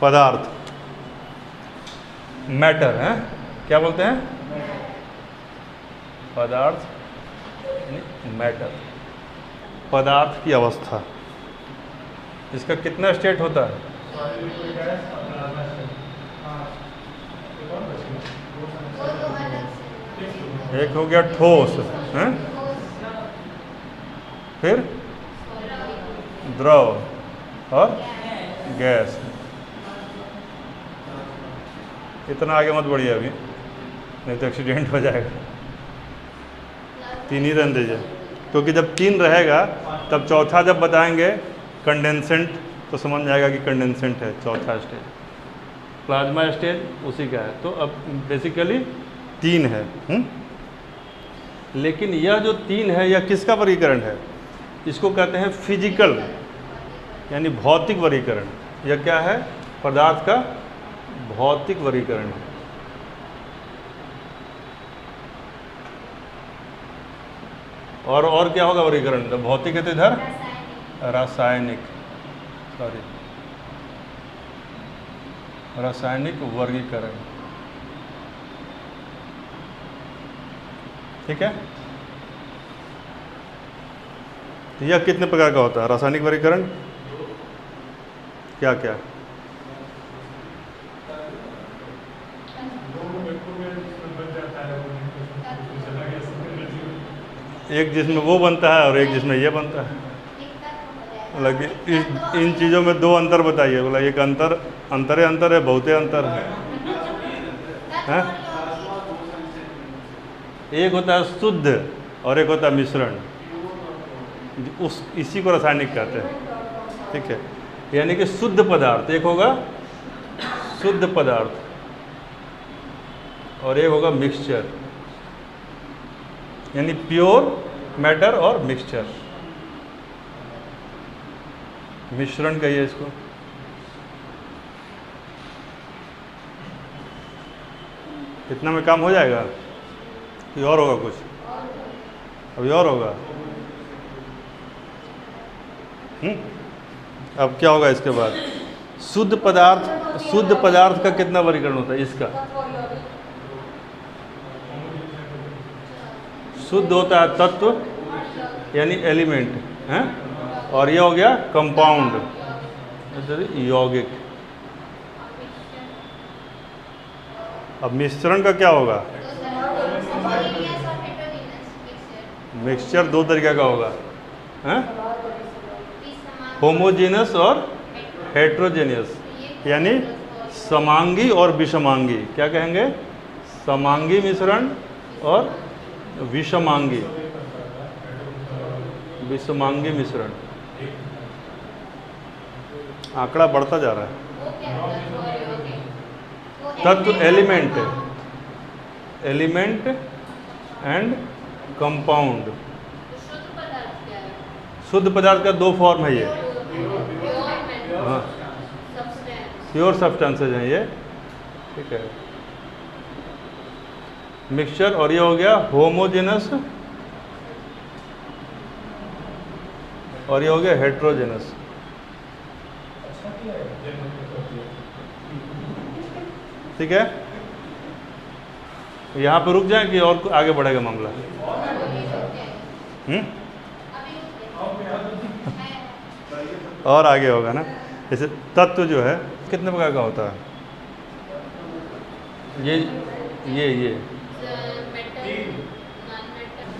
पदार्थ, मैटर है, क्या बोलते हैं? पदार्थ, मैटर, पदार्थ की अवस्था। इसका कितना स्टेट होता है? एक हो गया ठोस है, फिर द्रव और गैस। इतना आगे मत बढ़िए अभी, नहीं तो एक्सीडेंट हो जाएगा। 3 ही रहने दीजिए, क्योंकि जब 3 रहेगा तब चौथा जब बताएंगे कंडेंसेंट तो समझ जाएगा कि कंडेंसेंट है चौथा स्टेज। प्लाज्मा स्टेज उसी का है। तो अब बेसिकली 3 है। लेकिन यह जो 3 है यह किसका वर्गीकरण है? इसको कहते हैं फिजिकल, यानी भौतिक वर्गीकरण। यह क्या है? पदार्थ का भौतिक वर्गीकरण है। और क्या होगा वर्गीकरण? तो भौतिक है तो इधर रासायनिक, सॉरी, रासायनिक वर्गीकरण। ठीक है। यह कितने प्रकार का होता है रासायनिक वर्गीकरण? क्या क्या? एक जिसमें वो बनता है और एक जिसमें ये बनता है। मतलब इन चीज़ों में 2 अंतर बताइए। बोला एक अंतर है, बहुते अंतर है। एक होता है शुद्ध और एक होता है मिश्रण। इसी को रासायनिक कहते हैं। ठीक है। यानी कि शुद्ध पदार्थ एक होगा शुद्ध पदार्थ और एक होगा मिक्सचर, यानी प्योर मैटर और मिक्सचर, मिश्रण कहिए इसको। इतना में काम हो जाएगा कि और होगा कुछ? अभी और होगा। अब क्या होगा इसके बाद? शुद्ध पदार्थ का कितना वर्गीकरण होता है? इसका शुद्ध होता है तत्व, यानी एलिमेंट है, और ये हो गया कंपाउंड, यौगिक। अब मिश्रण का क्या होगा? मिक्सचर 2 तरीके का होगा, होमोजेनस और हेट्रोजेनियस, यानी समांगी और विषमांगी। क्या कहेंगे? समांगी मिश्रण और विषमांगी मिश्रण। आंकड़ा बढ़ता जा रहा है। तत्व एलिमेंट एंड कंपाउंड। शुद्ध पदार्थ का 2 फॉर्म है ये। हाँ, प्योर सब्सटेंसेज हैं ये। ठीक है। मिक्सचर, और ये हो गया होमोजेनस और ये हो गया हेट्रोजेनस। ठीक है। यहाँ पे रुक जाए कि और आगे बढ़ेगा मामला? और आगे होगा ना। जैसे तत्व जो है कितने प्रकार का होता है? ये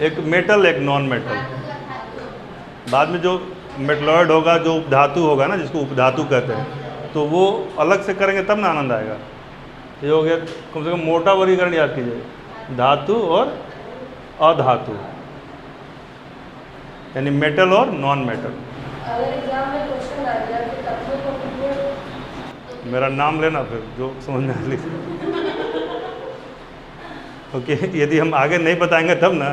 एक मेटल, एक नॉन मेटल। बाद में जो मेटलॉइड होगा, जो उपधातु होगा ना, जिसको उपधातु कहते हैं, तो वो अलग से करेंगे तब ना आनंद आएगा। ये हो गया कम से कम मोटा वर्गीकरण याद कीजिए, धातु और अधातु, यानी मेटल और नॉन मेटल। मेरा नाम लेना फिर जो समझ में लिख। ओके। यदि हम आगे नहीं बताएंगे तब ना।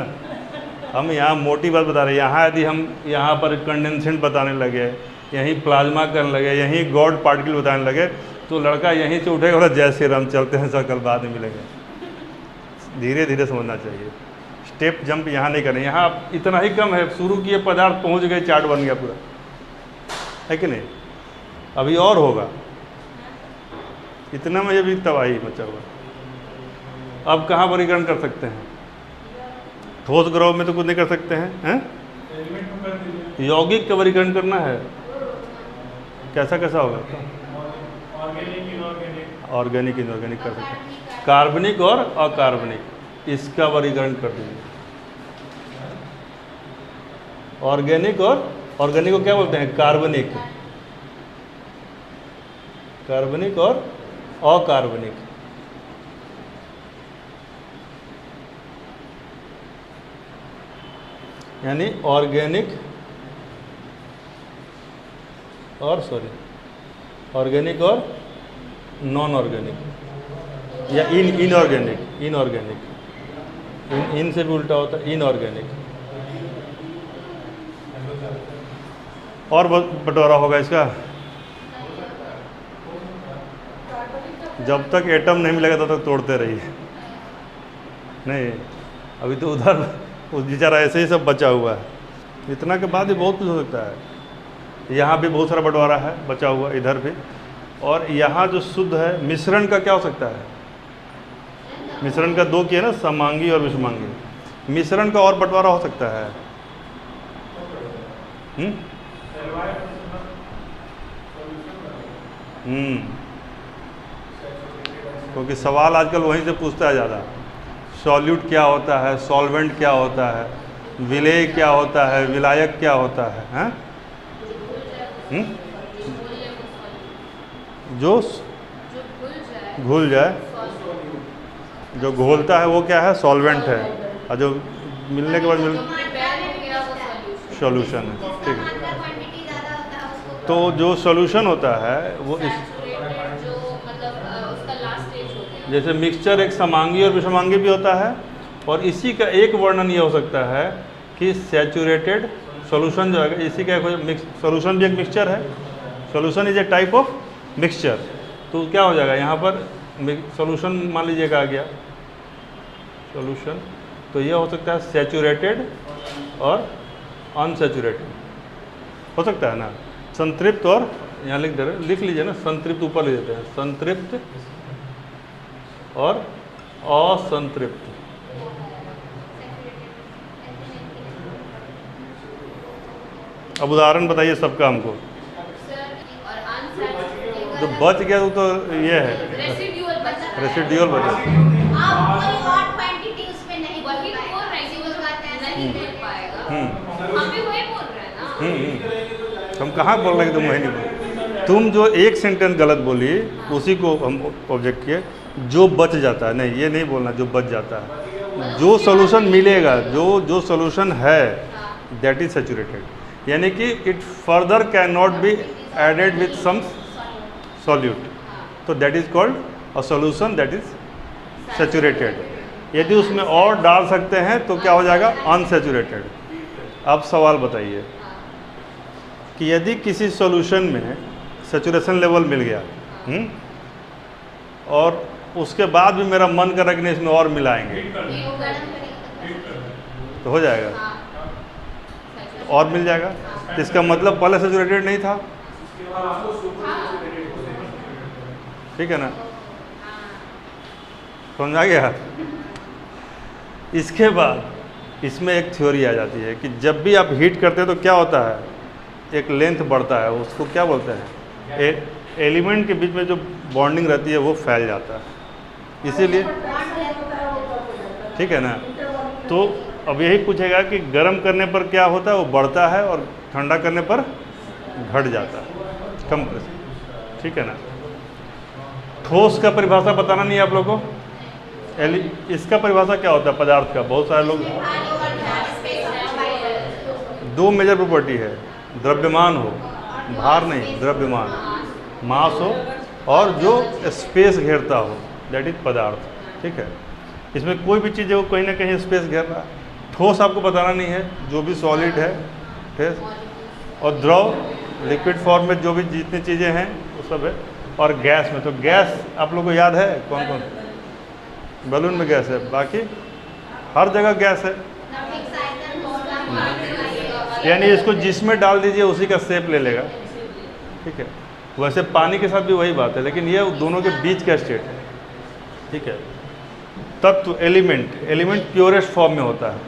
हम यहाँ मोटी बात बता रहे हैं। यहाँ यदि हम यहाँ पर कंडेंसेंट बताने लगे, यहीं प्लाज्मा करने लगे, यहीं गॉड पार्टिकल बताने लगे, तो लड़का यहीं से उठेगा बोला जय श्री राम, चलते हैं सर, कल बाद में मिलेंगे। धीरे धीरे समझना चाहिए। स्टेप जंप यहाँ नहीं करना। यहाँ इतना ही कम है, शुरू किए पदार्थ पहुँच गए, चार्ट बन गया पूरा, है कि नहीं? अभी और होगा। इतना में ये भी तबाही मचा हुआ। अब कहाँ वर्गीकरण कर सकते हैं? ठोस ग्रह में तो कुछ नहीं कर सकते हैं? यौगिक का वर्गीकरण करना है, कैसा कैसा होगा? ऑर्गेनिक इनऑर्गेनिक कर सकते हैं, कार्बनिक और अकार्बनिक, इसका वर्गीकरण कर दीजिए। ऑर्गेनिक और ऑर्गेनिक को क्या बोलते हैं? कार्बनिक, कार्बनिक और अकार्बनिक। यानी ऑर्गेनिक और ऑर्गेनिक और नॉन ऑर्गेनिक, या इनऑर्गेनिक, इन से भी उल्टा होता है इनऑर्गेनिक। और बंटवारा होगा इसका, जब तक एटम नहीं मिलेगा तब तक तोड़ते रहिए। नहीं, अभी तो उधर उस बेचारा ऐसे ही सब बचा हुआ है, इतना के बाद भी बहुत कुछ हो सकता है। यहाँ भी बहुत सारा बंटवारा है बचा हुआ, इधर भी। और यहाँ जो शुद्ध है, मिश्रण का क्या हो सकता है? मिश्रण का दो किया ना, समांगी और विषमांगी। मिश्रण का और बंटवारा हो सकता है? क्योंकि सवाल आजकल वहीं से पूछता है ज़्यादा। सॉल्यूट क्या होता है, सॉल्वेंट क्या होता है, विलेय क्या होता है, विलायक क्या होता है, हैं? जो घुल जाए, जो घोलता है वो क्या है? सॉल्वेंट है, और जो मिलने के बाद सॉल्यूशन है। ठीक है, तो जो सॉल्यूशन होता है वो इस, जैसे मिक्सचर एक समांगी और विषमांगी भी होता है, और इसी का एक वर्णन ये हो सकता है कि सैचुरेटेड सॉल्यूशन जो है, इसी का सॉल्यूशन भी एक मिक्सचर है। Solution is a type of mixture. तो क्या हो जाएगा यहाँ पर? सॉल्यूशन मान लीजिएगा आ गया सॉल्यूशन, तो ये हो सकता है सैचुरेटेड और अनसैचुरेटेड हो सकता है ना, संतृप्त और, यहाँ लिख दे रहे, लिख लीजिए ना, संतृप्त ऊपर ले देते हैं, संतृप्त और असंतृप्त। अब उदाहरण बताइए सबका हमको। जो बच गया वो तो ये है रेसिड्यूअल बचा। हम कहाँ बोल रहे हैं कि तुम वही नहीं बोल, तुम जो एक सेंटेंस गलत बोली उसी को हम ऑब्जेक्ट किए, जो बच जाता है। नहीं, ये नहीं बोलना जो बच जाता है, जो सॉल्यूशन मिलेगा, जो सॉल्यूशन है दैट इज सैचुरेटेड, यानी कि it further can not be added with some solute, तो that is called a solution that is saturated. यदि उसमें और डाल सकते हैं तो क्या हो जाएगा? अनसैचुरेटेड। अब सवाल बताइए कि यदि किसी सॉल्यूशन में सैचुरेशन लेवल मिल गया, और उसके बाद भी मेरा मन कर रहा कि नहीं इसमें और मिलाएंगे, तो हो जाएगा, और मिल जाएगा। इसका मतलब पहले सैचुरेटेड नहीं था, ठीक है ना? समझ आ गया? इसके बाद इसमें एक थ्योरी आ जाती है कि जब भी आप हीट करते हैं तो क्या होता है? एक लेंथ बढ़ता है, उसको क्या बोलते हैं? एलिमेंट के बीच में जो बॉन्डिंग रहती है वो फैल जाता है, इसीलिए, ठीक है ना? तो अब यही पूछेगा कि गर्म करने पर क्या होता है? वो बढ़ता है, और ठंडा करने पर घट जाता है, कम प्रेशर, ठीक है ना? ठोस का परिभाषा बताना नहीं है आप लोगों को। इसका परिभाषा क्या होता है पदार्थ का? बहुत सारे लोग, दो मेजर प्रॉपर्टी है, द्रव्यमान हो, भार नहीं, द्रव्यमान, मास हो, और जो स्पेस घेरता हो, दैट इज पदार्थ, ठीक है? इसमें कोई भी चीज़ है वो कहीं ना कहीं स्पेस घेर रहा है। ठोस आपको बताना नहीं है, जो भी सॉलिड है ठोस, और द्रव लिक्विड फॉर्म में जो भी जितनी चीज़ें हैं वो सब है। और गैस में, तो गैस आप लोगों को याद है कौन कौन? बलून में गैस है, बाकी हर जगह गैस है, यानी इसको जिसमें डाल दीजिए उसी का शेप ले लेगा, ठीक है? वैसे पानी के साथ भी वही बात है, लेकिन ये दोनों के बीच का स्टेट है। ठीक है, तत्व एलिमेंट प्योरेस्ट फॉर्म में होता है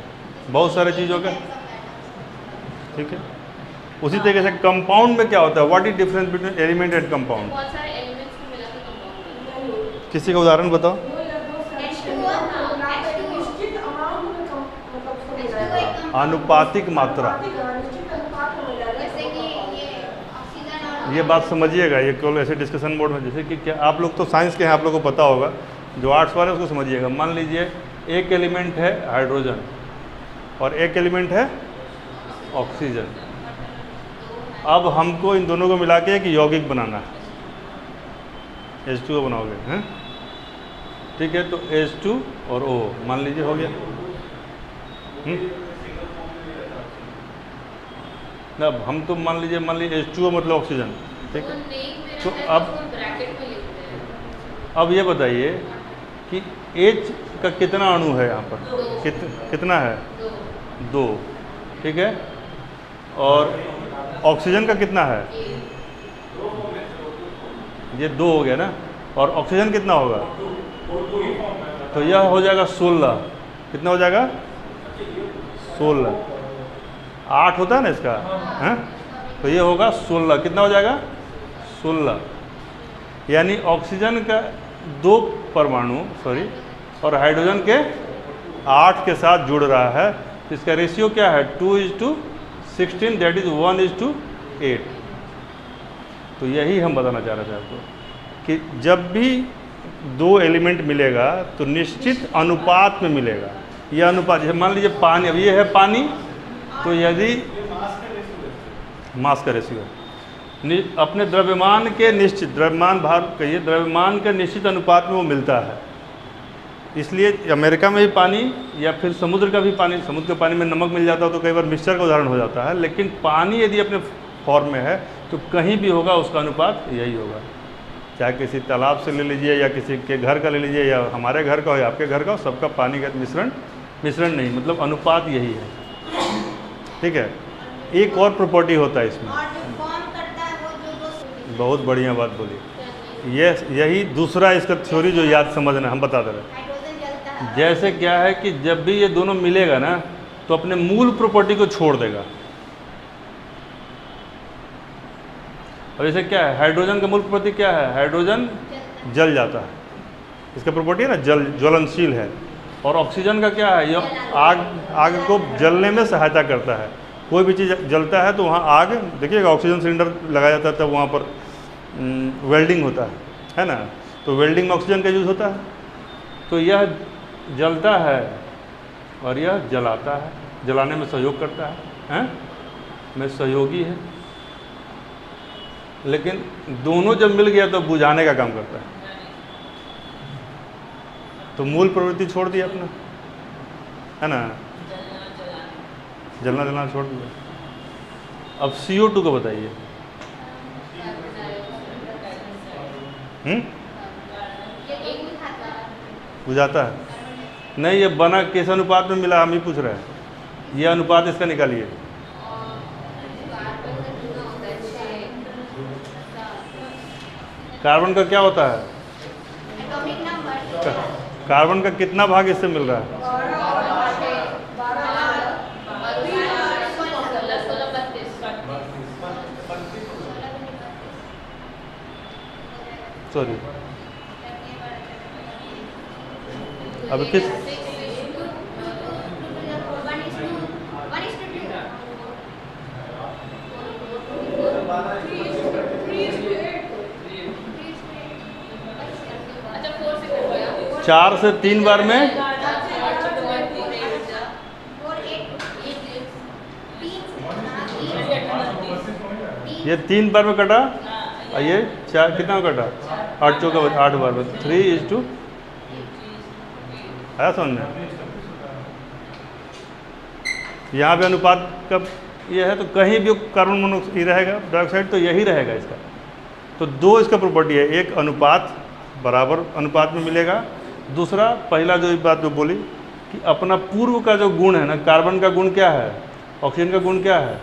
बहुत सारे चीज़ों का। ठीक है, उसी तरीके से कंपाउंड में क्या होता है, what is difference between element and compound? बहुत सारे एलिमेंट्स को मिला के कंपाउंड। किसी का उदाहरण बताओ। अनुपातिक मात्रा, ये बात समझिएगा, ये केवल ऐसे डिस्कशन मोड में, जैसे कि क्या आप लोग तो साइंस के हैं, आप लोग को पता होगा, जो आर्ट्स वाले उसको समझिएगा। मान लीजिए एक एलिमेंट है हाइड्रोजन और एक एलिमेंट है ऑक्सीजन। अब हमको इन दोनों को मिला के एक यौगिक बनाना है, H2O बनाओगे हैं। ठीक है, तो H2 और O मान लीजिए हो गया। अब हम तो मान लीजिए H2O मतलब ऑक्सीजन। ठीक है, तो अब ये बताइए कि H का कितना अणु है यहाँ पर, कितना है? 2। ठीक है, और ऑक्सीजन का कितना है? ये 2 हो गया ना, और ऑक्सीजन कितना होगा? तो यह हो जाएगा 16। कितना हो जाएगा? 16। 8 होता है ना इसका, है? तो ये होगा 16। कितना हो जाएगा? 16। यानी ऑक्सीजन का 2 परमाणु और हाइड्रोजन के 8 के साथ जुड़ रहा है। तो इसका रेशियो क्या है? 2:16, दैट इज 1:8। तो यही हम बताना चाह रहे थे आपको कि जब भी 2 एलिमेंट मिलेगा तो निश्चित अनुपात में मिलेगा। यह अनुपात, जैसे मान लीजिए पानी, अब ये है पानी, तो यदि मास का रेशियो अपने द्रव्यमान के निश्चित, द्रव्यमान भार कहिए, द्रव्यमान के निश्चित अनुपात में वो मिलता है। इसलिए अमेरिका में भी पानी या फिर समुद्र का भी पानी, समुद्र के पानी में नमक मिल जाता हो तो कई बार मिक्सचर का उदाहरण हो जाता है, लेकिन पानी यदि अपने फॉर्म में है तो कहीं भी होगा उसका अनुपात यही होगा। चाहे किसी तालाब से ले लीजिए या किसी के घर का ले लीजिए या हमारे घर का हो या आपके घर का हो, सबका पानी का मिश्रण नहीं, मतलब अनुपात यही है। ठीक है, एक और प्रॉपर्टी होता है इसमें, बहुत बढ़िया बात बोली, यही दूसरा इसका थ्योरी जो याद समझना, हम बता दे रहे। जैसे क्या है कि जब भी ये दोनों मिलेगा ना तो अपने मूल प्रॉपर्टी को छोड़ देगा। और जैसे क्या है, हाइड्रोजन का मूल प्रॉपर्टी क्या है? हाइड्रोजन जल जाता है, इसका प्रॉपर्टी है ना ज्वलनशील है। और ऑक्सीजन का क्या है? ये आग को जलने में सहायता करता है। कोई भी चीज़ जलता है तो वहाँ आग, देखिएगा ऑक्सीजन सिलेंडर लगाया जाता है तब वहाँ पर वेल्डिंग होता है ना, तो वेल्डिंग में ऑक्सीजन का यूज़ होता है। तो यह जलता है और यह जलाता है, जलाने में सहयोग करता है, में सहयोगी है। लेकिन दोनों जब मिल गया तो बुझाने का काम करता है। तो मूल प्रवृत्ति छोड़ दी अपना, है ना, जलना जलना छोड़ दिया। अब CO2 को बताइए। बुझाता है? नहीं, ये बना किस अनुपात में मिला, हम ही पूछ रहे हैं। ये अनुपात इसका निकालिए। कार्बन का क्या होता है? कार्बन का कितना भाग इससे मिल रहा है? सॉरी, अब किस 4 से 3 बार में ये 3 बार में कटा और ये 4 कितना में कटा? 8 चौका 8 बार में 3:2 है समझ में। यहाँ पे अनुपात का ये है, तो कहीं भी कार्बन मोनोऑक्साइड रहेगा, डाइऑक्साइड तो यही रहेगा इसका। तो 2 इसका प्रॉपर्टी है, एक अनुपात बराबर अनुपात में मिलेगा, दूसरा पहला जो बात जो बोली कि अपना पूर्व का जो गुण है ना, कार्बन का गुण क्या है, ऑक्सीजन का गुण क्या है?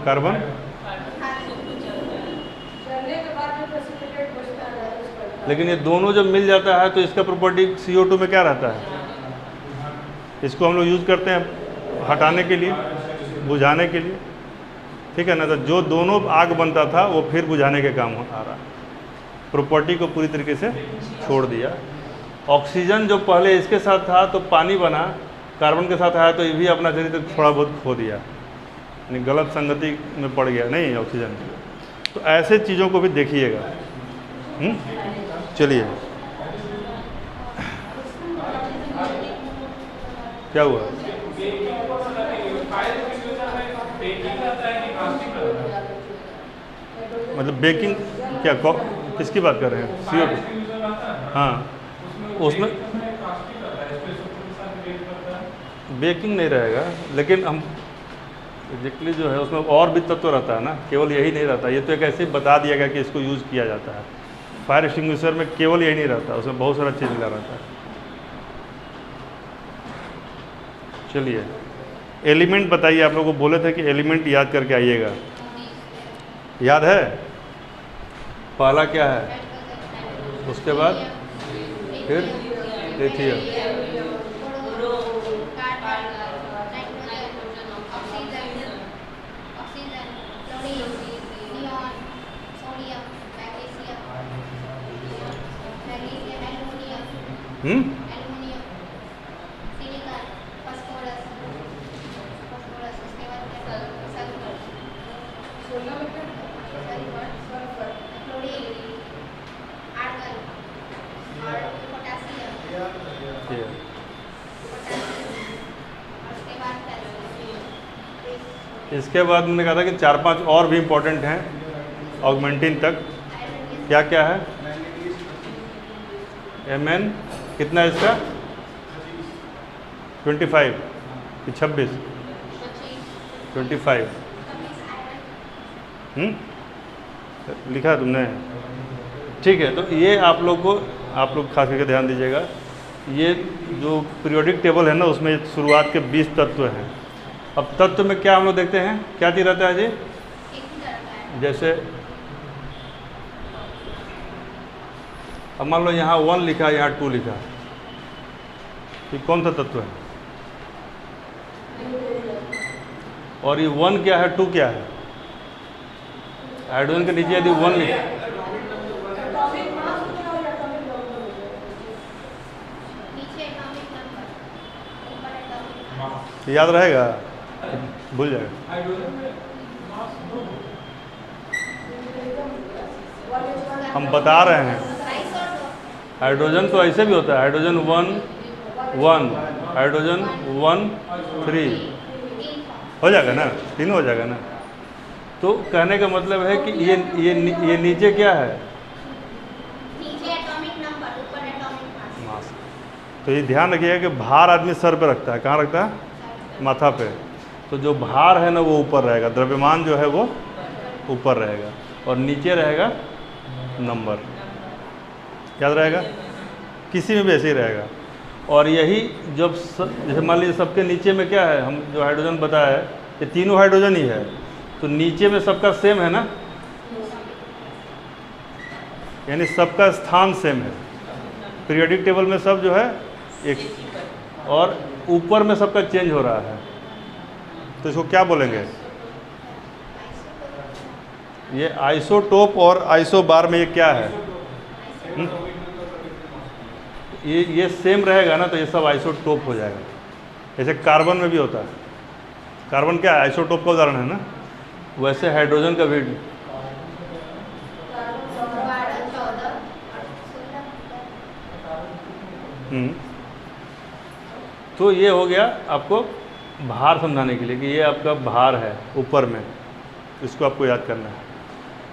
कार्बन जलने के बाद जो प्रेसिपिटेट बचता है उसका लेकिन ये दोनों जब मिल जाता है तो इसका प्रॉपर्टी CO2 में क्या रहता है? इसको हम लोग यूज़ करते हैं हटाने के लिए, बुझाने के लिए, ठीक है ना। तो जो दोनों आग बनता था वो फिर बुझाने के काम आ रहा, प्रॉपर्टी को पूरी तरीके से छोड़ दिया। ऑक्सीजन जो पहले इसके साथ था तो पानी बना, कार्बन के साथ आया तो ये भी अपना चरित्र थोड़ा बहुत खो दिया, यानी गलत संगति में पड़ गया नहीं ऑक्सीजन। तो ऐसे चीज़ों को भी देखिएगा। चलिए, क्या हुआ? मतलब बेकिंग क्या किसकी बात कर रहे हैं? CO2? हाँ, उसमें बेकिंग नहीं रहेगा, लेकिन हम एग्जैक्टली जो है उसमें और भी तत्व रहता है ना, केवल यही नहीं रहता। ये तो एक ऐसे ही बता दिया गया कि इसको यूज़ किया जाता है। फायर एक्सटिंग्विशर में केवल यही नहीं रहता, उसमें बहुत सारा चीज़ मिला रहता है। चलिए, एलिमेंट बताइए। आप लोगों को बोले थे कि एलिमेंट याद करके आइएगा, याद है? पहला क्या है, उसके बाद फिर लिथियम, इसके बाद मैंने कहा था कि 4-5 और भी इम्पोर्टेंट हैं ऑगमेंटिन तक। क्या क्या है? Mn कितना है इसका? 25 कि 26? 25 लिखा है तुमने? ठीक है, तो ये आप लोग खास करके ध्यान दीजिएगा। ये जो पीरियोडिक टेबल है ना, उसमें शुरुआत के 20 तत्व हैं। अब तत्व में क्या हम लोग देखते हैं, क्या चीज़ रहता है जी? जैसे अब मान लो यहाँ 1 लिखा, यहाँ 2 लिखा, ये कौन सा तत्व है? और ये 1 क्या है, 2 क्या है? हाइड्रोजन के नीचे यदि 1 लिखा, याद रहेगा? भूल जाएगा। हम बता रहे हैं, हाइड्रोजन तो ऐसे भी होता है, हाइड्रोजन 1 1, हाइड्रोजन 1 3 हो जाएगा ना, 3 हो जाएगा ना। तो कहने का मतलब है कि ये नीचे क्या है? नीचे एटॉमिक नंबर, ऊपर एटॉमिक मास। तो ये ध्यान रखिएगा कि भार आदमी सर पे रखता है, कहाँ रखता है? माथा पे। तो जो भार है ना वो ऊपर रहेगा, द्रव्यमान जो है वो ऊपर रहेगा, और नीचे रहेगा नंबर। याद रहेगा? किसी में भी ऐसे ही रहेगा। और यही जब जैसे मान लीजिए सबके नीचे में क्या है, हम जो हाइड्रोजन बताया है, ये तीनों हाइड्रोजन ही है, तो नीचे में सबका सेम है ना, यानी सबका स्थान सेम है। पीरियोडिक टेबल में सब जो है एक, और ऊपर में सबका चेंज हो रहा है। तो इसको क्या बोलेंगे? ये आइसोटोप और आइसोबार में ये क्या है? ये सेम रहेगा ना, तो ये सब आइसोटोप हो जाएगा। जैसे कार्बन में भी होता है, कार्बन क्या है? आइसोटोप का उदाहरण है ना। वैसे हाइड्रोजन का भी तो ये हो गया आपको भार समझाने के लिए कि ये आपका भार है ऊपर में, इसको आपको याद करना है।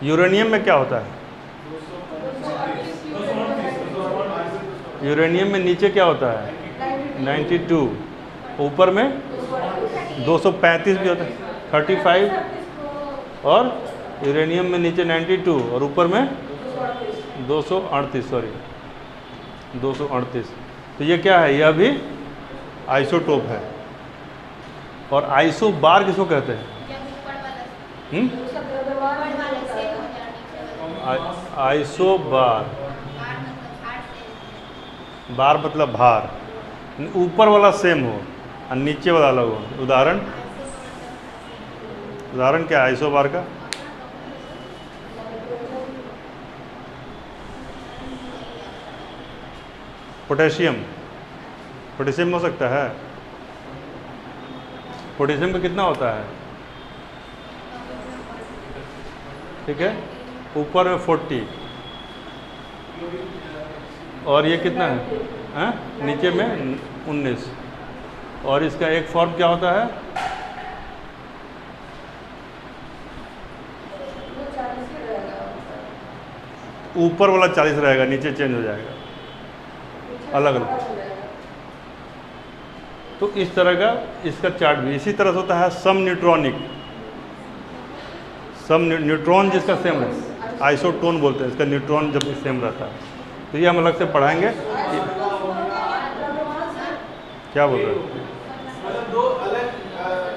यूरेनियम में क्या होता है? यूरेनियम में नीचे क्या होता है? 92, ऊपर में 235 भी होता है, 35, और यूरेनियम में नीचे 92 और ऊपर में 238, सॉरी 238। तो ये क्या है? यह भी आइसोटोप है। और आइसोबार किसको कहते हैं? उसका व्यवहार ऊपर वाले होता से है। हो जाए नीचे वाले आइसोबार, बार मतलब हार्ड से बार मतलब भार, ऊपर वाला सेम हो और नीचे वाला अलग हो। उदाहरण उदाहरण क्या है आइसोबार का? पोटेशियम, पोटेशियम हो सकता है। पोटेशियम का कितना होता है? ठीक है, ऊपर में 40 और ये कितना है? हाँ? नीचे में 19। और इसका एक फॉर्म क्या होता है? वो 40 ही रहेगा। ऊपर वाला 40 रहेगा, नीचे चेंज हो जाएगा, अलग अलग। हो जाएगा। तो इस तरह का इसका चार्ट भी इसी तरह से होता है। सम न्यूट्रॉनिक, सम न्यूट्रॉन जिसका सेम है, आइसोटोन बोलते हैं इसका, न्यूट्रॉन जब भी सेम रहता है। तो ये हम अलग से पढ़ाएंगे। क्या बोल रहे हैं?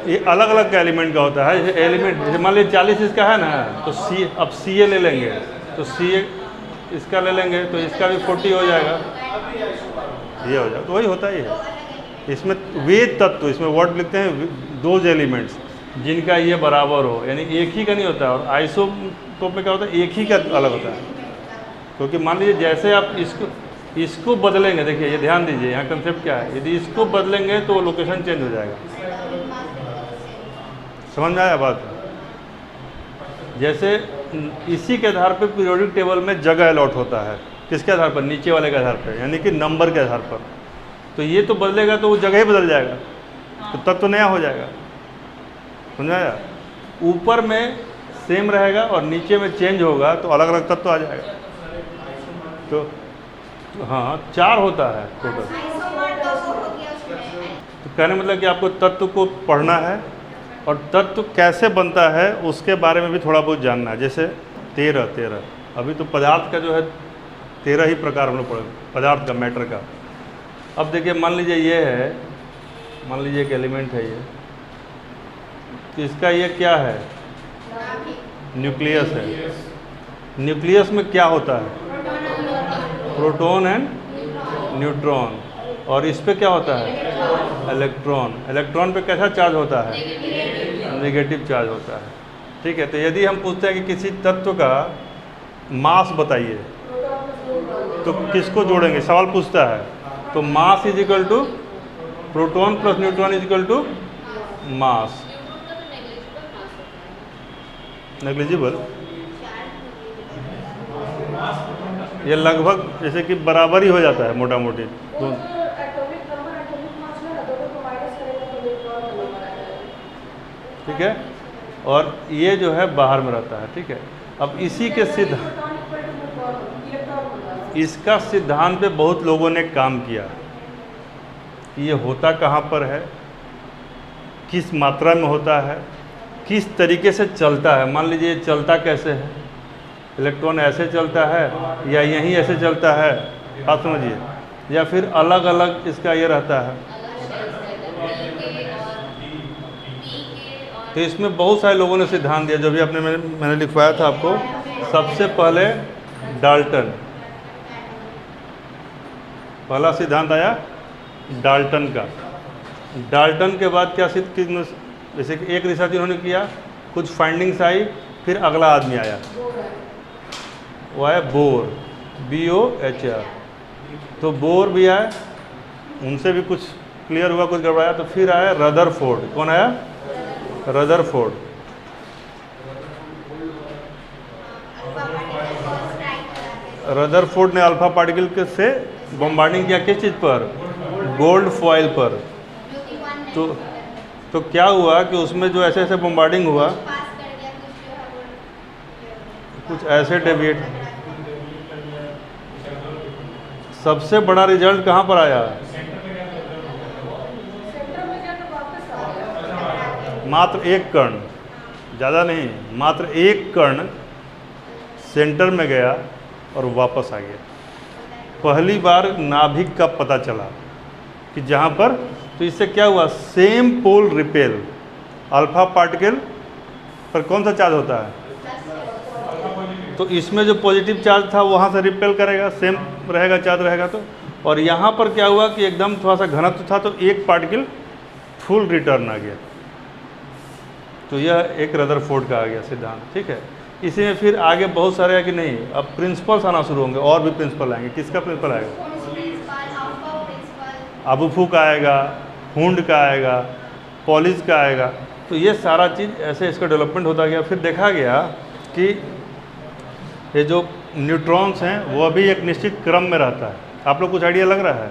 ये अलग अलग का एलिमेंट का होता है। जैसे एलिमेंट मान लीजिए 40 इसका है ना, तो सी, अब सी ए ले लेंगे, तो सी ए इसका ले लेंगे तो इसका भी 40 हो जाएगा, ये हो जाएगा। तो वही होता ही है इसमें। वे तत्व, इसमें वर्ड लिखते हैं दोज एलिमेंट्स जिनका ये बराबर हो, यानी एक ही का नहीं होता। और आइसोटोप में क्या होता है? एक ही का अलग होता है। क्योंकि मान लीजिए जैसे आप इसको बदलेंगे, देखिए ये ध्यान दीजिए, यहाँ कंसेप्ट क्या है। यदि इसको बदलेंगे तो लोकेशन चेंज हो जाएगा। समझ में आया बात? जैसे इसी के आधार पर पीरियोडिक टेबल में जगह अलॉट होता है। किसके आधार पर? नीचे वाले के आधार पर, यानी कि नंबर के आधार पर। तो ये तो बदलेगा तो वो जगह ही बदल जाएगा, तो तब तो नया हो जाएगा। समझ में आया? ऊपर में सेम रहेगा और नीचे में चेंज होगा तो अलग अलग तत्व आ जाएगा। तो हाँ, 4 होता है टोटल। आइसोबार तो वो हो गया उसमें। तो कहने मतलब कि आपको तत्व को पढ़ना है और तत्व कैसे बनता है उसके बारे में भी थोड़ा बहुत जानना है। जैसे 13 अभी तो पदार्थ का जो है 13 ही प्रकार हम लोग पढ़े, पदार्थ का, मैटर का। अब देखिए मान लीजिए ये है, मान लीजिए एक एलिमेंट है ये, तो इसका ये क्या है? न्यूक्लियस है। न्यूक्लियस में क्या होता है? Proton and neutron. और इस पे क्या होता है? इलेक्ट्रॉन। इलेक्ट्रॉन पे कैसा चार्ज होता है? नेगेटिव चार्ज होता है। ठीक है, तो यदि हम पूछते हैं कि किसी तत्व का मास बताइए, तो किसको जोड़ेंगे? सवाल पूछता है। तो mass is equal to proton plus neutron is equal to mass. Negligible, ये लगभग जैसे कि बराबर ही हो जाता है मोटा मोटी। वो जो एटॉमिक नंबर, एटॉमिक मास में दोनों को माइनस करेगा तो न्यूट्रॉन का नंबर आ जाएगा। ठीक है, और ये जो है बाहर में रहता है। ठीक है, अब इसी के इसका सिद्धांत पे बहुत लोगों ने काम किया। ये होता कहाँ पर है, किस मात्रा में होता है, किस तरीके से चलता है। मान लीजिए चलता कैसे है, इलेक्ट्रॉन ऐसे चलता है या यहीं ऐसे चलता है, आप समझिए, या फिर अलग अलग इसका ये रहता है। तो इसमें बहुत सारे लोगों ने सिद्धांत दिया, जो भी आपने मैंने लिखवाया था आपको। सबसे पहले डाल्टन, पहला सिद्धांत आया डाल्टन का। डाल्टन के बाद क्या सिद्ध की, जैसे कि एक रिसर्च इन्होंने किया, कुछ फाइंडिंग्स आई, फिर अगला आदमी आया, वो है बोर, BOHR। तो बोर भी आए, उनसे भी कुछ क्लियर हुआ, कुछ गड़बड़ाया। तो फिर आया रदरफोर्ड। कौन आया? रदरफोर्ड। रदरफोर्ड ने अल्फा पार्टिकल के से बम्बार्डिंग किया। किस चीज़ पर? गोल्ड फॉइल पर। तो क्या हुआ कि उसमें जो ऐसे ऐसे बम्बार्डिंग हुआ, कुछ ऐसे डेविएट। सबसे बड़ा रिजल्ट कहाँ पर आया? मात्र एक कण, ज़्यादा नहीं, मात्र एक कण सेंटर में गया और वापस आ गया। पहली बार नाभिक का पता चला कि जहाँ पर, तो इससे क्या हुआ? Same pole repel, alpha particle पर कौन सा चार्ज होता है? प्लस तो इसमें जो पॉजिटिव चार्ज था वहाँ से रिपेल करेगा, सेम रहेगा चार्ज रहेगा तो। और यहाँ पर क्या हुआ कि एकदम थोड़ा सा घनत्व था तो एक पार्टिकल फुल रिटर्न आ गया। तो यह एक रदरफोर्ड का आ गया सिद्धांत, ठीक है। इसी में फिर आगे बहुत सारे है कि नहीं, अब प्रिंसिपल्स आना शुरू होंगे, और भी प्रिंसिपल आएंगे। किसका प्रिंसिपल आएगा? अबुफू का आएगा, हुंड का आएगा, पॉलिस का आएगा। तो ये सारा चीज़ ऐसे इसका डेवलपमेंट होता गया। फिर देखा गया कि ये जो न्यूट्रॉन्स हैं वो अभी एक निश्चित क्रम में रहता है। आप लोग कुछ आइडिया लग रहा है?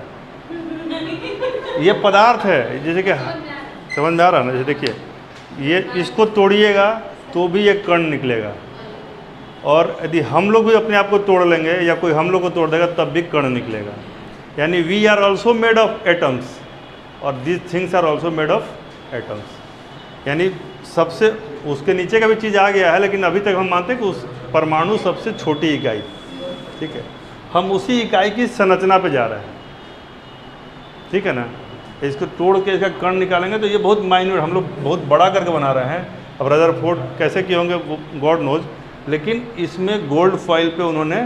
ये पदार्थ है, जैसे कि समझ में आ रहा है ना, जैसे देखिए ये इसको तोड़िएगा तो भी एक कण निकलेगा, और यदि हम लोग भी अपने आप को तोड़ लेंगे या कोई हम लोग को तोड़ देगा तब भी कण निकलेगा। यानी we are also made of atoms और this things are also made of atoms. यानी सबसे उसके नीचे का भी चीज़ आ गया है, लेकिन अभी तक हम मानते हैं कि उस परमाणु सबसे छोटी इकाई, ठीक है। हम उसी इकाई की संरचना पे जा रहे हैं, ठीक है ना। इसको तोड़ के इसका कण निकालेंगे तो ये बहुत माइन्यूट, हम लोग बहुत बड़ा करके बना रहे हैं। अब रदरफोर्ड कैसे किए होंगे वो गॉड नोज, लेकिन इसमें गोल्ड फॉइल पे उन्होंने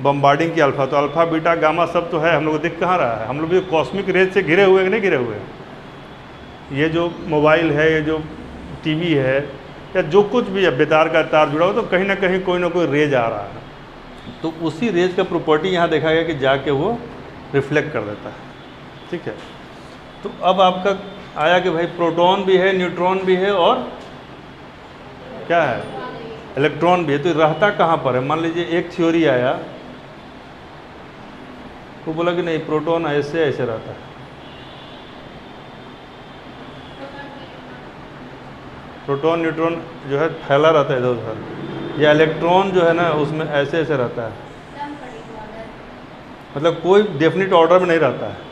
बम्बार्डिंग की अल्फ़ा। तो अल्फ़ा बीटा गामा सब तो है, हम लोग को दिख कहाँ रहा है? हम लोग भी कॉस्मिक रेज से घिरे हुए हैं कि नहीं घिरे हुए हैं? ये जो मोबाइल है, ये जो टीवी है, या जो कुछ भी है, बेतार का तार जुड़ा हो तो कहीं ना कहीं कोई ना कोई रेज आ रहा है। तो उसी रेज का प्रॉपर्टी यहाँ देखा गया कि जाके वो रिफ्लेक्ट कर देता है, ठीक है। तो अब आपका आया कि भाई प्रोटॉन भी है, न्यूट्रॉन भी है, और क्या है? इलेक्ट्रॉन भी है। तो रहता कहाँ पर है? मान लीजिए एक थ्योरी आया, वो बोला कि नहीं प्रोटॉन ऐसे ऐसे रहता है, प्रोटॉन न्यूट्रॉन जो है फैला रहता है इधर उधर, या इलेक्ट्रॉन जो है ना उसमें ऐसे ऐसे रहता है, मतलब कोई डेफिनेट ऑर्डर में नहीं रहता है।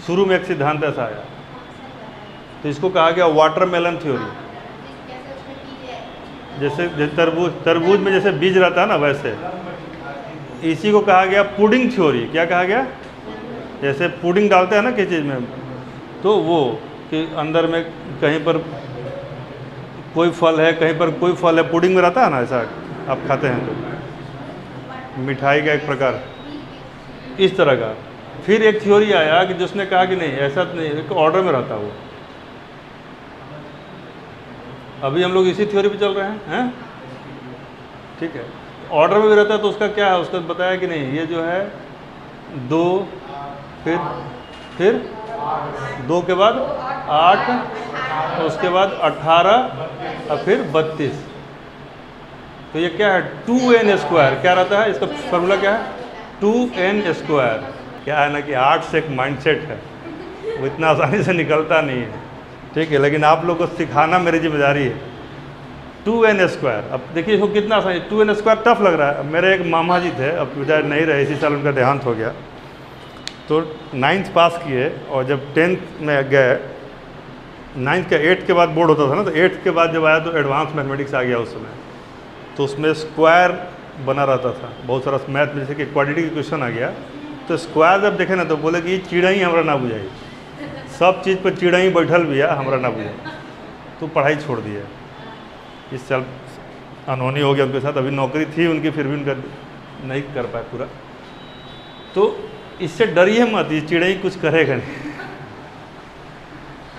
शुरू में एक सिद्धांत ऐसा आया, तो इसको कहा गया वाटरमेलन थ्योरी। जैसे तरबूज में जैसे बीज रहता है ना, वैसे इसी को कहा गया पुडिंग थ्योरी। क्या कहा गया? जैसे पुडिंग डालते हैं ना किसी चीज़ में, तो वो कि अंदर में कहीं पर कोई फल है, कहीं पर कोई फल है, पुडिंग में रहता है ना, ऐसा आप खाते हैं तो मिठाई का एक प्रकार इस तरह का। फिर एक थ्योरी आया कि जिसने कहा कि नहीं ऐसा नहीं, एक ऑर्डर में रहता वो। अभी हम लोग इसी थ्योरी पे चल रहे हैं, ठीक है। ऑर्डर में भी रहता है तो उसका क्या है? उसका बताया कि नहीं ये जो है 2, फिर 2 के बाद 8, उसके बाद 18 और फिर 32। तो ये क्या है? 2n²। क्या रहता है इसका फॉर्मूला? क्या है? 2n²। क्या है ना कि 8 से एक माइंडसेट है, वो इतना आसानी से निकलता नहीं है, ठीक है। लेकिन आप लोग को सिखाना मेरी जिम्मेदारी है। 2n²। अब देखिए इसको कितना आसान है। 2n² टफ लग रहा है। मेरे एक मामा जी थे, अब बेचारे नहीं रहे, इसी साल उनका देहांत हो गया। तो 9th पास किए और जब 10th में गए, 9th का 8th के बाद बोर्ड होता था ना, तो 8th के बाद जब आया तो एडवांस मैथमेटिक्स आ गया उस समय। तो उसमें स्क्वायर बना रहता था, बहुत सारा मैथ में, जैसे कि क्वाड्रेटिक इक्वेशन आ गया। तो स्क्वायर जब देखे ना तो बोले कि चिड़ा ही हमरा ना बुझाई, सब चीज़ पर चिड़ा ही बैठल भी है, हमरा ना बुझाई। तो पढ़ाई छोड़ दिया। इस साल अनहोनी हो गया उनके साथ। अभी नौकरी थी उनकी, फिर भी उनका नहीं कर पाए पूरा। तो इससे डरिए मत, ये चिड़ई कुछ करेगा नहीं।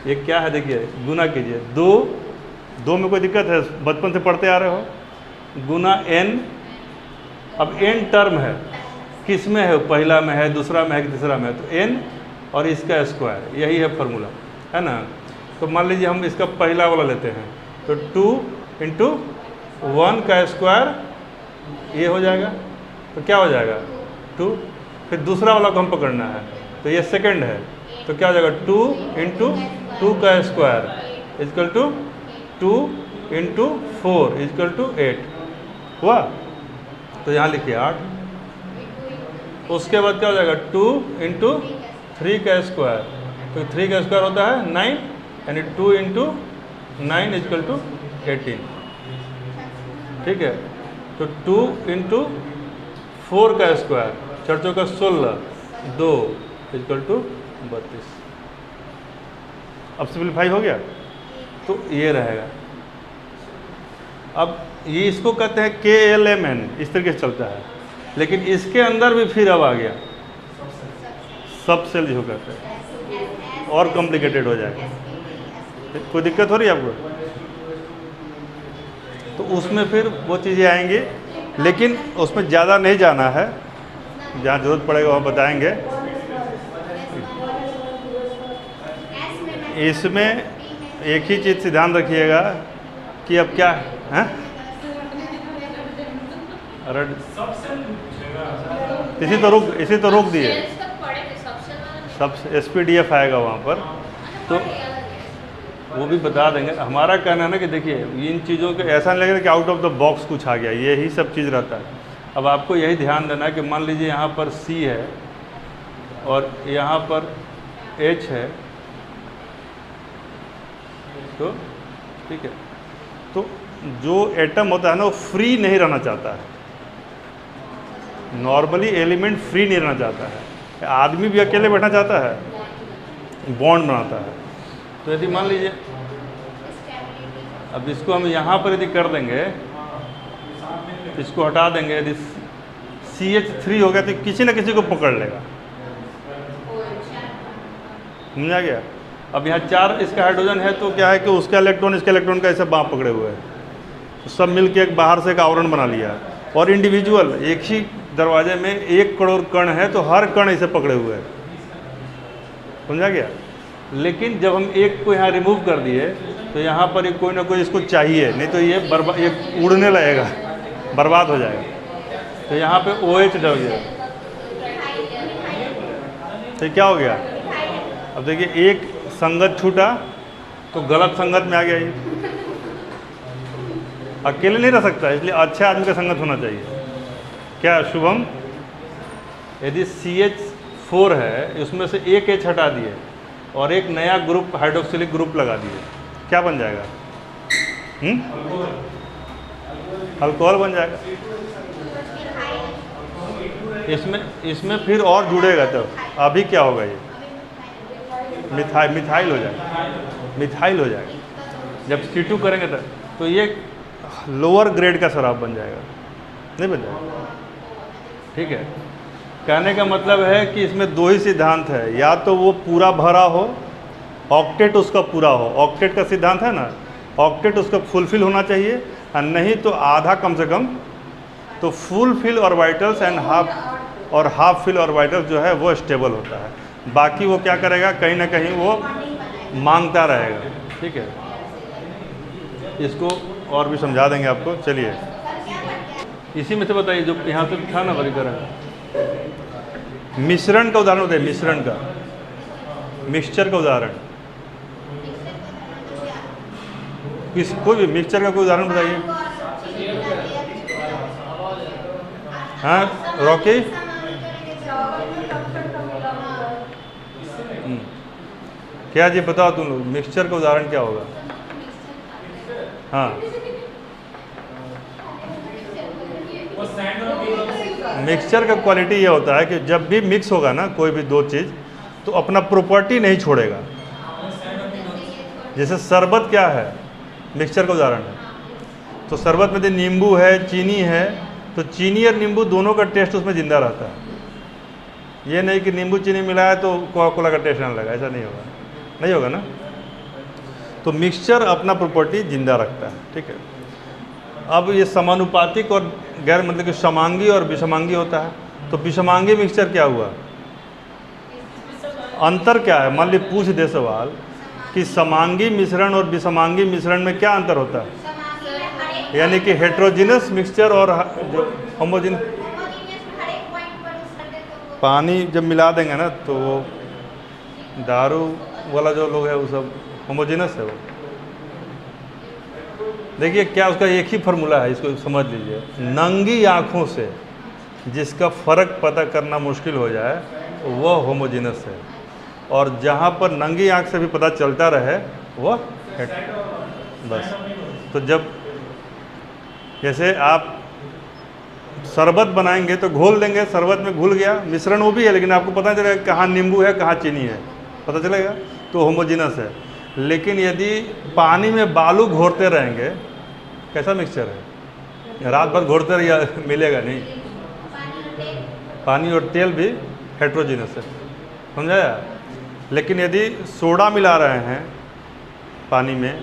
ये क्या है देखिए, गुना कीजिए। 2 में कोई दिक्कत है? बचपन से पढ़ते आ रहे हो। गुना n, अब n टर्म है, किस में है? पहला में है, दूसरा में है, तीसरा में है, तो n और इसका स्क्वायर, यही है फॉर्मूला, है ना। तो मान लीजिए हम इसका पहला वाला लेते हैं, तो 2 × 1 का स्क्वायर ये हो जाएगा, तो क्या हो जाएगा? 2। फिर दूसरा वाला को हम पकड़ना है, तो ये सेकंड है, तो क्या हो जाएगा? 2 × 2 का square equal to 2 × 4 equal to 8 हुआ। तो यहाँ लिखिए 8। उसके बाद क्या हो जाएगा? 2 × 3 का स्क्वायर, तो 3 का स्क्वायर होता है 9, यानी 2 × 9 इक्वल टू 18, ठीक है। तो 2 × 4 का स्क्वायर, 4 का 16, 2 इक्वल टू 32। अब सिंपलीफाई हो गया, तो ये रहेगा। अब ये इसको कहते हैं KLMN, इस तरीके से चलता है, लेकिन इसके अंदर भी फिर अब आ गया सब सेल जो कहते हैं, और कॉम्प्लिकेटेड हो जाएगा। कोई दिक्कत हो रही है आपको? तो उसमें फिर वो चीज़ें आएंगी, लेकिन उसमें ज़्यादा नहीं जाना है, जहाँ ज़रूरत पड़ेगा वहाँ बताएंगे। इसमें एक ही चीज़ से ध्यान रखिएगा कि अब क्या है, अरे इसी तो रोक दिए, सब SPDF आएगा वहाँ पर, तो वो भी बता देंगे। हमारा कहना है ना कि देखिए इन चीज़ों के ऐसा नहीं लगेगा कि आउट ऑफ द बॉक्स कुछ आ गया, यही सब चीज़ रहता है। अब आपको यही ध्यान देना है कि मान लीजिए यहाँ पर C है और यहाँ पर H है, तो ठीक है, तो जो एटम होता है ना वो फ्री नहीं रहना चाहता है, नॉर्मली एलिमेंट फ्री नहीं रहना चाहता है। आदमी भी अकेले बैठना चाहता है, बॉन्ड बनाता है। तो यदि मान लीजिए अब इसको हम यहाँ पर यदि कर देंगे, इसको हटा देंगे, यदि CH3 हो गया तो किसी न किसी को पकड़ लेगा, समझा गया? अब यहाँ 4 इसका हाइड्रोजन है, तो क्या है कि उसका इलेक्ट्रॉन इसके इलेक्ट्रॉन का ऐसे बाँप पकड़े हुए हैं, तो सब मिलके एक बाहर से एक आवरण बना लिया है। और इंडिविजुअल एक ही दरवाजे में 1 करोड़ कण है, तो हर कण इसे पकड़े हुए है, समझा गया? लेकिन जब हम एक को यहाँ रिमूव कर दिए तो यहाँ पर एक कोई ना कोई इसको चाहिए, नहीं तो ये उड़ने लगेगा, बर्बाद हो जाएगा। तो यहाँ पे OH डल गया, तो क्या हो गया? अब देखिए एक संगत छूटा तो गलत संगत में आ गया, ये अकेले नहीं रह सकता, इसलिए अच्छे आदमी का संगत होना चाहिए। क्या शुभम? यदि CH4 है, उसमें से एक H हटा दिए और एक नया ग्रुप हाइड्रोक्सिलिक ग्रुप लगा दिए, क्या बन जाएगा? अल्कोहल बन जाएगा। इसमें फिर और जुड़ेगा, तो अभी क्या होगा? ये मिथाइल हो जाएगा, मिथाइल हो जाएगा। जब C2 करेंगे तो ये लोअर ग्रेड का शराब बन जाएगा, नहीं बन जाएगा? ठीक है, कहने का मतलब है कि इसमें 2 ही सिद्धांत है, या तो वो पूरा भरा हो, ऑक्टेट उसका पूरा हो, ऑक्टेट का सिद्धांत है ना, ऑक्टेट उसका फुलफिल होना चाहिए, और नहीं तो आधा कम से कम। तो full fill orbitals and half fill orbitals जो है वो स्टेबल होता है, बाकी वो क्या करेगा, कहीं ना कहीं वो मांगता रहेगा। ठीक है, इसको और भी समझा देंगे आपको। चलिए इसी में से बताइए, जो यहाँ से था ना वर्गीकरण, मिश्रण का उदाहरण बताइए, मिश्रण का, मिक्सचर का उदाहरण, कोई भी मिक्सचर का कोई उदाहरण बताइए। हाँ रॉकी? क्या जी बताओ तुम लोग, मिक्सचर का उदाहरण क्या होगा? हाँ, मिक्सचर का क्वालिटी ये होता है कि जब भी मिक्स होगा ना कोई भी 2 चीज़, तो अपना प्रॉपर्टी नहीं छोड़ेगा। जैसे शरबत क्या है, मिक्सचर का उदाहरण है। तो शरबत में यदि नींबू है, चीनी है, तो चीनी और नींबू दोनों का टेस्ट उसमें ज़िंदा रहता है। ये नहीं कि नींबू चीनी मिला है तो कोका कोला का टेस्ट आने लगा, ऐसा नहीं होगा, नहीं होगा ना। तो मिक्सचर अपना प्रॉपर्टी जिंदा रखता है। ठीक है, अब ये समानुपातिक और गैर मतलब कि समांगी और विषमांगी होता है। तो विषमांगी मिक्सचर क्या हुआ, अंतर क्या है? मान ली पूछ दे सवाल कि समांगी मिश्रण और विषमांगी मिश्रण में क्या अंतर होता है, यानी कि हेट्रोजिनस मिक्सचर और जो होमोजिन। पानी जब मिला देंगे ना तो वो दारू वाला जो लोग है वो सब होमोजिनस है। वो देखिए क्या उसका एक ही फार्मूला है, इसको समझ लीजिए। नंगी आँखों से जिसका फ़र्क पता करना मुश्किल हो जाए वह होमोजिनस है, और जहाँ पर नंगी आँख से भी पता चलता रहे वह बस। तो जब जैसे आप शरबत बनाएंगे तो घोल देंगे, शरबत में घुल गया, मिश्रण वो भी है, लेकिन आपको पता चलेगा कहाँ नींबू है कहाँ चीनी है, पता चलेगा, तो होमोजिनस है। लेकिन यदि पानी में बालू घोरते रहेंगे कैसा मिक्सचर है? रात भर घोरते रहिए, मिलेगा नहीं। पानी और तेल भी हेट्रोजीनस है, समझाया? लेकिन यदि सोडा मिला रहे हैं पानी में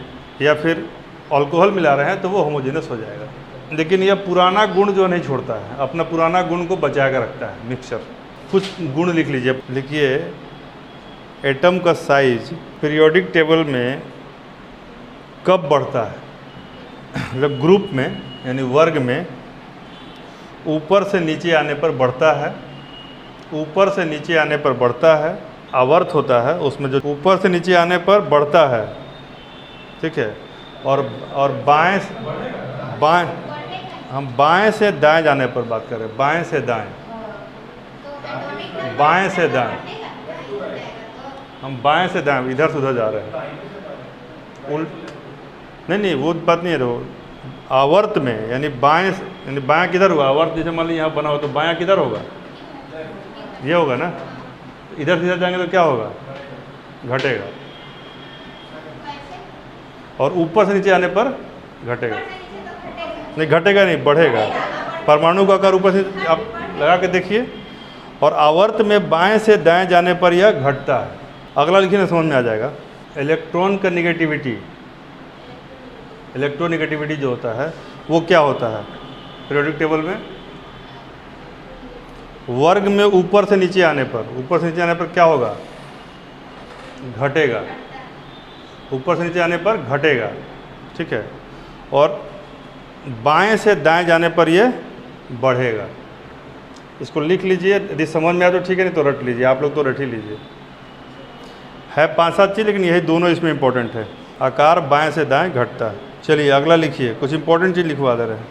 या फिर अल्कोहल मिला रहे हैं तो वो होमोजीनस हो जाएगा। लेकिन यह पुराना गुण जो नहीं छोड़ता है, अपना पुराना गुण को बचा कर रखता है मिक्सचर। कुछ गुण लिख लीजिए, लिखिए एटम का साइज पीरियोडिक टेबल में कब बढ़ता है? मतलब ग्रुप में यानी वर्ग में ऊपर से नीचे आने पर बढ़ता है, ऊपर से नीचे आने पर बढ़ता है। आवर्त होता है उसमें जो ऊपर से नीचे आने पर बढ़ता है, ठीक है। और बाएं हम बाएं से दाएं जाने पर बात कर रहे हैं, बाएं से दाएं, बाएं से दाएं, हम बाएं से दाएं इधर से उधर जा रहे हैं। नहीं वो बात नहीं है। तो आवर्त में यानी बायां किधर हुआ? आवर्त जैसे मान लीजिए यहाँ बना हो तो बायां किधर होगा? ये होगा ना। इधर से इधर जाएंगे तो क्या होगा? घटेगा। और ऊपर से नीचे आने पर घटेगा। नहीं घटेगा नहीं, बढ़ेगा। परमाणु का आकार ऊपर से आप लगा के देखिए। और आवर्त में बाएं से दाएं जाने पर यह घटता है। अगला लिखिए ना, समझ में आ जाएगा। इलेक्ट्रॉन का निगेटिविटी, इलेक्ट्रोनिगेटिविटी जो होता है वो क्या होता है पीरियोडिक टेबल में? वर्ग में ऊपर से नीचे आने पर क्या होगा? घटेगा। ऊपर से नीचे आने पर घटेगा, ठीक है। और बाएं से दाएं जाने पर यह बढ़ेगा। इसको लिख लीजिए, यदि समझ में आए तो ठीक है, नहीं तो रट लीजिए। आप लोग तो रट ही लीजिए। है 5-7 चीज़, लेकिन यही दोनों इसमें इंपॉर्टेंट है। आकार बाएं से दाएं घटता है। चलिए अगला लिखिए, कुछ इंपॉर्टेंट चीज़ लिखवा दे रहे हैं।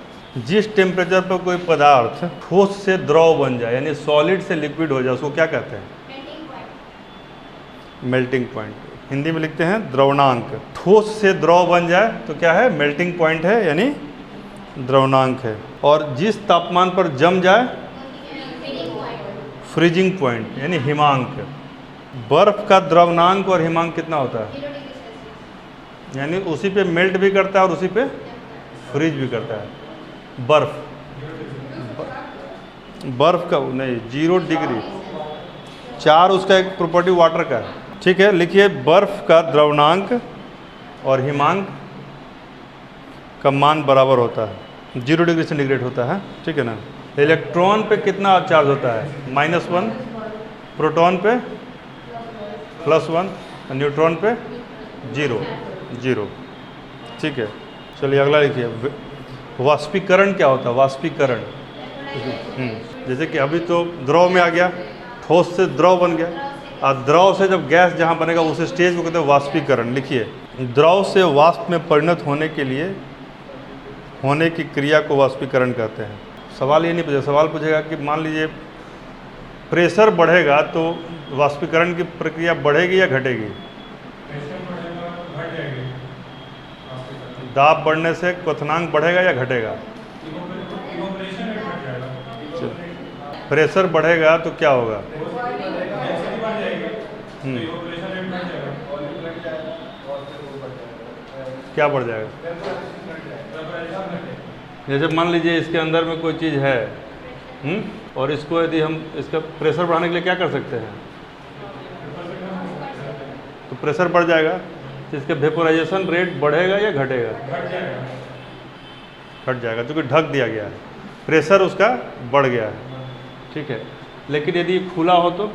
जिस टेम्परेचर पर कोई पदार्थ ठोस से द्रव बन जाए यानी सॉलिड से लिक्विड हो जाए उसको क्या कहते हैं? Melting point. हिंदी में लिखते हैं द्रवणांक। ठोस से द्रव बन जाए तो क्या है? मेल्टिंग पॉइंट है यानी द्रवणांक है। और जिस तापमान पर जम जाए फ्रीजिंग पॉइंट यानी हिमांक। बर्फ का द्रवणांक और हिमांक कितना होता है? यानी उसी पे मेल्ट भी करता है और उसी पे फ्रीज भी करता है। बर्फ का नहीं 0 डिग्री 4 उसका एक प्रॉपर्टी वाटर का है, ठीक है। लिखिए बर्फ का द्रवणांक और हिमांक का मान बराबर होता है, 0 डिग्री सेंटीग्रेड होता है, ठीक है ना। इलेक्ट्रॉन पे कितना चार्ज होता है? -1, प्रोटॉन पे +1, न्यूट्रॉन पे 0, ठीक है। चलिए अगला लिखिए। वाष्पीकरण क्या होता है? वाष्पीकरण जैसे कि अभी तो द्रव में आ गया, ठोस से द्रव बन गया, और द्रव से जब गैस जहाँ बनेगा उस स्टेज को कहते हैं वाष्पीकरण। लिखिए द्रव से वाष्प में परिणत होने के लिए होने की क्रिया को वाष्पीकरण कहते हैं। सवाल ये नहीं पूछेगा, सवाल पूछेगा कि मान लीजिए प्रेशर बढ़ेगा तो वाष्पीकरण की प्रक्रिया बढ़ेगी या घटेगी? दाब बढ़ने से क्वथनांक बढ़ेगा या घटेगा? प्रेशर बढ़ेगा तो क्या होगा? क्या बढ़ जाएगा? जैसे मान लीजिए इसके अंदर में कोई चीज़ है और इसको यदि हम इसका प्रेशर बढ़ाने के लिए क्या कर सकते हैं? तो प्रेशर बढ़ जाएगा तो इसका वेपोराइजेशन रेट बढ़ेगा या घटेगा? घट जाएगा क्योंकि ढक दिया गया है, प्रेशर उसका बढ़ गया है, ठीक है। लेकिन यदि खुला हो तो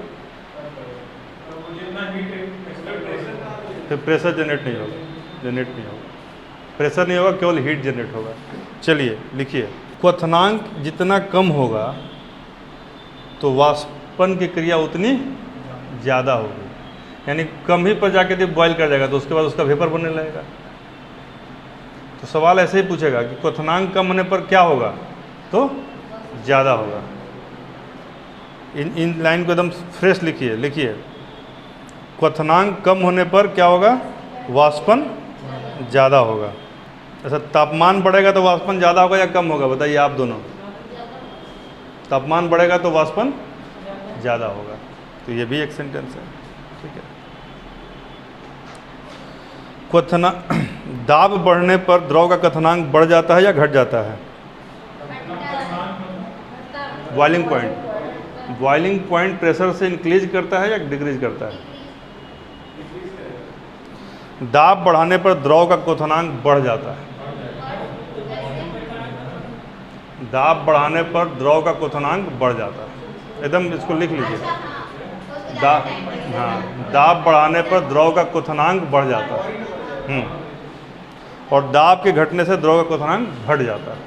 फिर प्रेशर जनरेट नहीं होगा, प्रेशर नहीं होगा, केवल हीट जनरेट होगा। चलिए लिखिए क्वथनांक जितना कम होगा तो वाष्पन की क्रिया उतनी ज़्यादा होगी, यानी कम ही पर जाके जब बॉयल कर जाएगा तो उसके बाद उसका वेपर बनने लगेगा। तो सवाल ऐसे ही पूछेगा कि क्वथनांक कम होने पर क्या होगा? तो ज़्यादा होगा। इन लाइन को एकदम फ्रेश लिखिए क्वथनांक कम होने पर क्या होगा? वाष्पन ज़्यादा होगा। ऐसा तापमान बढ़ेगा तो वाष्पन ज़्यादा होगा या कम होगा? बताइए आप दोनों। तापमान बढ़ेगा तो वाष्पन ज़्यादा होगा। तो ये भी एक सेंटेंस है, ठीक है। दाब बढ़ने पर द्रव का क्वथनांक बढ़ जाता है या घट जाता है? Boiling point, boiling point pressure से इंक्रीज करता है या डिक्रीज करता है? दाब बढ़ाने पर द्रव का क्वथनांक बढ़ जाता है। दाब बढ़ाने पर द्रव का क्वथनांक बढ़ जाता है, एकदम इसको लिख लीजिए। दाब बढ़ाने पर द्रव का क्वथनांक बढ़ जाता है, और दाब के घटने से द्रव का क्वथनांक घट जाता है।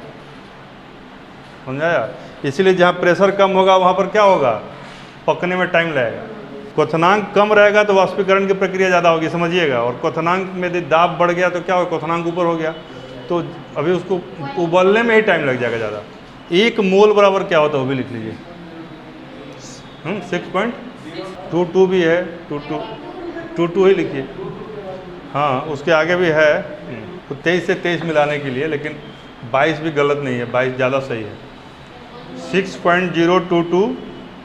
समझाया? इसीलिए जहाँ प्रेशर कम होगा वहाँ पर क्या होगा, पकने में टाइम लगेगा। क्वथनांक कम रहेगा तो वाष्पीकरण की प्रक्रिया ज़्यादा होगी, समझिएगा। और क्वथनांक में यदि दाब बढ़ गया तो क्या होगा, क्वथनांक ऊपर हो गया तो अभी उसको उबलने में ही टाइम लग जाएगा ज़्यादा। 1 मोल बराबर क्या होता है वो भी लिख लीजिए। 6.22 भी है, 22 ही लिखिए। हाँ, उसके आगे भी है तो 23 से 23 मिलाने के लिए, लेकिन 22 भी गलत नहीं है, 22 ज़्यादा सही है। 6.022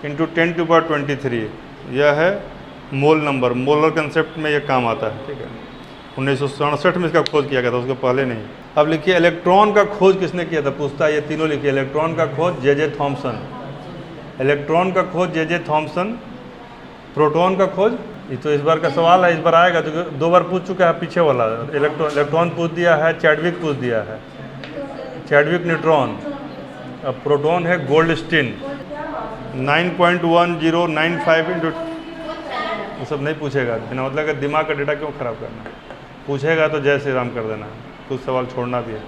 इंटू 10⁻23 यह है मोल नंबर। मोलर कंसेप्ट में यह काम आता है, ठीक है। 1967 में इसका खोज किया गया था, उसके पहले नहीं। अब लिखिए इलेक्ट्रॉन का खोज किसने किया था, पूछता है। ये तीनों लिखिए। इलेक्ट्रॉन का खोज जे थॉमसन, इलेक्ट्रॉन का खोज जे थॉमसन। प्रोटॉन का खोज, ये तो इस बार का सवाल है, इस बार आएगा तो 2 बार पूछ चुका है पीछे वाला। इलेक्ट्रॉन पूछ दिया है, चैडविक पूछ दिया है, चैडविक न्यूट्रॉन। अब प्रोटॉन है गोल्डस्टीन 9.1095 इंटू, ये सब नहीं पूछेगा, बिना मतलब का दिमाग का डेटा क्यों ख़राब करना। पूछेगा तो जय श्री राम कर देना, कुछ सवाल छोड़ना भी है।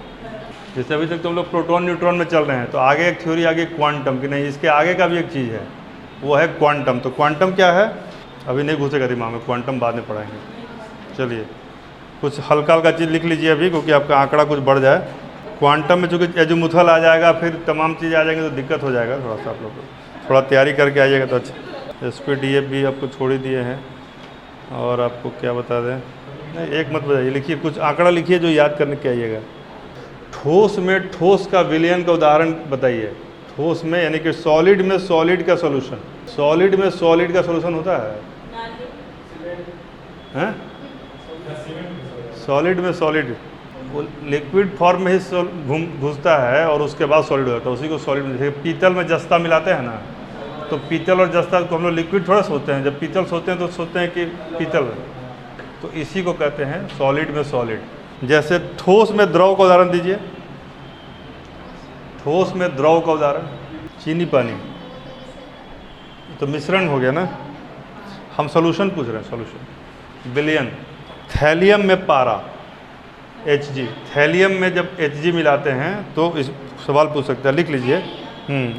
जैसे अभी तक तुम लोग प्रोटॉन न्यूट्रॉन में चल रहे हैं, तो आगे एक थ्योरी आगे क्वांटम की, नहीं इसके आगे का भी एक चीज़ है, वो है क्वांटम। तो क्वांटम क्या है अभी नहीं घुसेगा दिमाग में, क्वांटम बाद में पढ़ाएंगे। चलिए कुछ हल्का हल्का चीज़ लिख लीजिए अभी, क्योंकि आपका आंकड़ा कुछ बढ़ जाए। क्वांटम में चूँकि एजीमुथल आ जाएगा, फिर तमाम चीज़ें आ जाएंगी तो दिक्कत हो जाएगा। थोड़ा सा आप लोग थोड़ा तैयारी करके आइएगा तो अच्छा। SPDF भी आपको छोड़ ही दिए हैं। और आपको क्या बता दें, नहीं एक मत बताइए, लिखिए कुछ आंकड़ा लिखिए जो याद करने के आइएगा। ठोस में ठोस का विलयन का उदाहरण बताइए। ठोस में यानी कि सॉलिड में सॉलिड का सॉल्यूशन, सॉलिड में सॉलिड का सॉल्यूशन होता है, हैं? सॉलिड में सॉलिड, वो लिक्विड फॉर्म में ही घुसता है और उसके बाद सॉलिड होता है, उसी को सॉलिड में। जैसे पीतल में जस्ता मिलाते हैं ना, तो पीतल और जस्ता को हम लोग लिक्विड थोड़ा सोचते हैं, जब पीतल सोचते हैं तो सोचते हैं कि पीतल, तो इसी को कहते हैं सॉलिड में सॉलिड। जैसे ठोस में द्रव का उदाहरण दीजिए। ठोस में द्रव का उदाहरण चीनी पानी, तो मिश्रण हो गया ना। हम सॉल्यूशन पूछ रहे हैं, सॉल्यूशन। विलयन, थैलियम में पारा Hg, थैलियम में जब Hg मिलाते हैं तो इस सवाल पूछ सकता है, लिख लीजिए।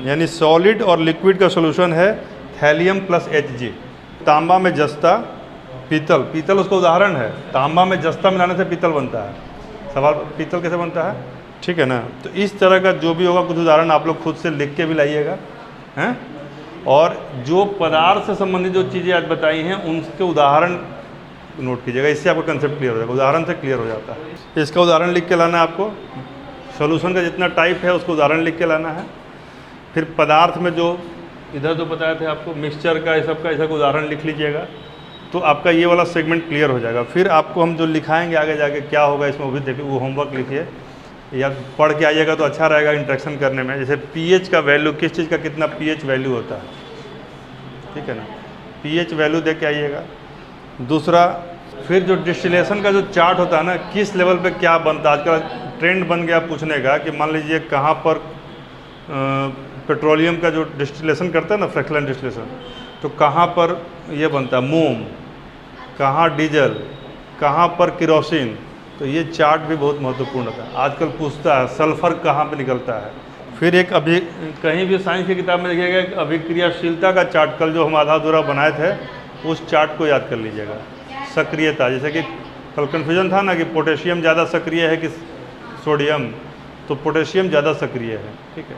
यानी सॉलिड और लिक्विड का सॉल्यूशन है थैलियम प्लस Hg। तांबा में जस्ता, पीतल, पीतल उसका उदाहरण है। तांबा में जस्ता मिलाने से पीतल बनता है। सवाल पीतल कैसे बनता है, ठीक है ना। तो इस तरह का जो भी होगा कुछ उदाहरण आप लोग खुद से लिख के भी लाइएगा, हैं। और जो पदार्थ से संबंधित जो चीज़ें आज बताई हैं उनके उदाहरण नोट कीजिएगा, इससे आपका कंसेप्ट क्लियर हो जाएगा। उदाहरण से क्लियर हो जाता है। इसका उदाहरण लिख के लाना है आपको। सॉल्यूशन का जितना टाइप है उसको उदाहरण लिख के लाना है। फिर पदार्थ में जो इधर जो बताए थे आपको, मिक्सचर का, ये सब का, ऐसा उदाहरण लिख लीजिएगा, तो आपका ये वाला सेगमेंट क्लियर हो जाएगा। फिर आपको हम जो लिखाएंगे आगे जाके क्या होगा इसमें, वो भी देखिए, वो होमवर्क लिखिए या पढ़ के आइएगा तो अच्छा रहेगा इंट्रैक्शन करने में। जैसे pH का वैल्यू, किस चीज़ का कितना pH वैल्यू होता है, ठीक है ना, pH वैल्यू दे के आइएगा। दूसरा, फिर जो डिस्टिलेशन का जो चार्ट होता है ना, किस लेवल पे क्या बनता है, आजकल ट्रेंड बन गया पूछने का कि मान लीजिए कहाँ पर पेट्रोलियम का जो डिस्टिलेशन करता है ना, फ्रैक्शनल डिस्टिलेशन, तो कहाँ पर ये बनता है मोम, कहाँ डीजल, कहाँ पर केरोसिन। तो ये चार्ट भी बहुत महत्वपूर्ण होता है, आजकल पूछता है। सल्फर कहाँ पे निकलता है। फिर एक अभी कहीं भी साइंस की किताब में देखिएगा एक अभिक्रियाशीलता का चार्ट, कल जो हम आधा अधूरा बनाए थे उस चार्ट को याद कर लीजिएगा। सक्रियता, जैसे कि कल कन्फ्यूजन था ना कि पोटेशियम ज़्यादा सक्रिय है कि सोडियम, तो पोटेशियम ज़्यादा सक्रिय है, ठीक है।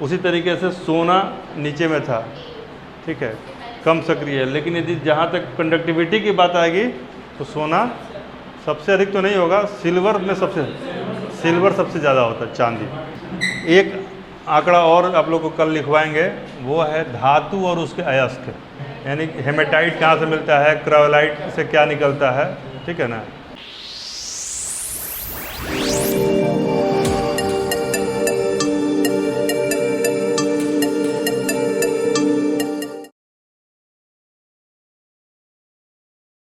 उसी तरीके से सोना नीचे में था, ठीक है, कम सक्रिय है। लेकिन यदि जहाँ तक कंडक्टिविटी की बात आएगी तो सोना सबसे अधिक तो नहीं होगा, सिल्वर में सिल्वर सबसे ज़्यादा होता है, चांदी। एक आंकड़ा और आप लोग को कल लिखवाएंगे, वो है धातु और उसके अयस्क, यानी हेमेटाइट कहाँ से मिलता है, क्रायोलाइट से क्या निकलता है, ठीक है ना।